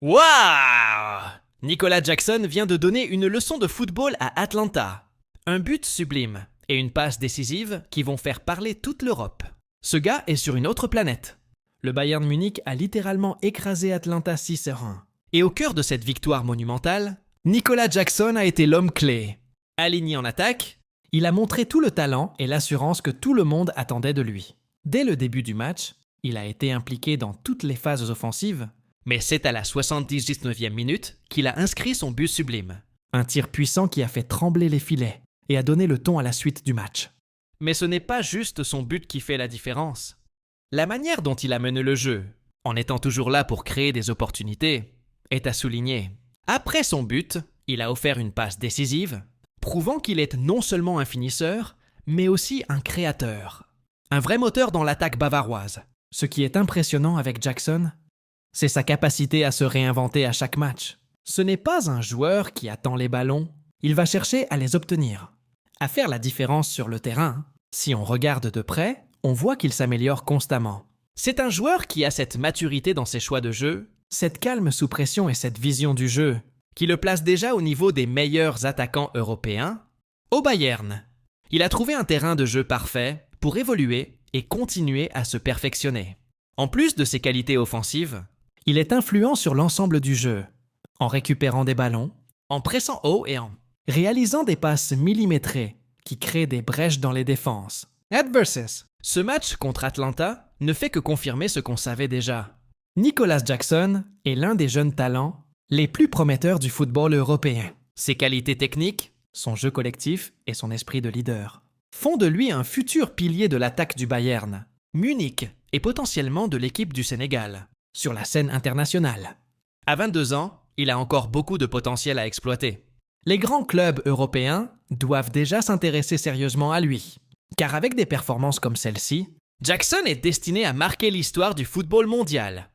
Waouh! Nicolas Jackson vient de donner une leçon de football à Atlanta. Un but sublime et une passe décisive qui vont faire parler toute l'Europe. Ce gars est sur une autre planète. Le Bayern Munich a littéralement écrasé Atlanta 6-1. Et au cœur de cette victoire monumentale, Nicolas Jackson a été l'homme clé. Aligné en attaque, il a montré tout le talent et l'assurance que tout le monde attendait de lui. Dès le début du match, il a été impliqué dans toutes les phases offensives, mais c'est à la 79e minute qu'il a inscrit son but sublime. Un tir puissant qui a fait trembler les filets et a donné le ton à la suite du match. Mais ce n'est pas juste son but qui fait la différence. La manière dont il amène le jeu, en étant toujours là pour créer des opportunités, est à souligner. Après son but, il a offert une passe décisive, prouvant qu'il est non seulement un finisseur, mais aussi un créateur. Un vrai moteur dans l'attaque bavaroise. Ce qui est impressionnant avec Jackson, c'est sa capacité à se réinventer à chaque match. Ce n'est pas un joueur qui attend les ballons, il va chercher à les obtenir. À faire la différence sur le terrain. Si on regarde de près, on voit qu'il s'améliore constamment. C'est un joueur qui a cette maturité dans ses choix de jeu, cette calme sous pression et cette vision du jeu, qui le place déjà au niveau des meilleurs attaquants européens. Au Bayern, il a trouvé un terrain de jeu parfait pour évoluer et continuer à se perfectionner. En plus de ses qualités offensives, il est influent sur l'ensemble du jeu, en récupérant des ballons, en pressant haut et en réalisant des passes millimétrées qui créent des brèches dans les défenses. Adverses. Ce match contre Atlanta ne fait que confirmer ce qu'on savait déjà. Nicolas Jackson est l'un des jeunes talents les plus prometteurs du football européen. Ses qualités techniques, son jeu collectif et son esprit de leader font de lui un futur pilier de l'attaque du Bayern, Munich et potentiellement de l'équipe du Sénégal, sur la scène internationale. À 22 ans, il a encore beaucoup de potentiel à exploiter. Les grands clubs européens doivent déjà s'intéresser sérieusement à lui, car avec des performances comme celle-ci, Jackson est destiné à marquer l'histoire du football mondial.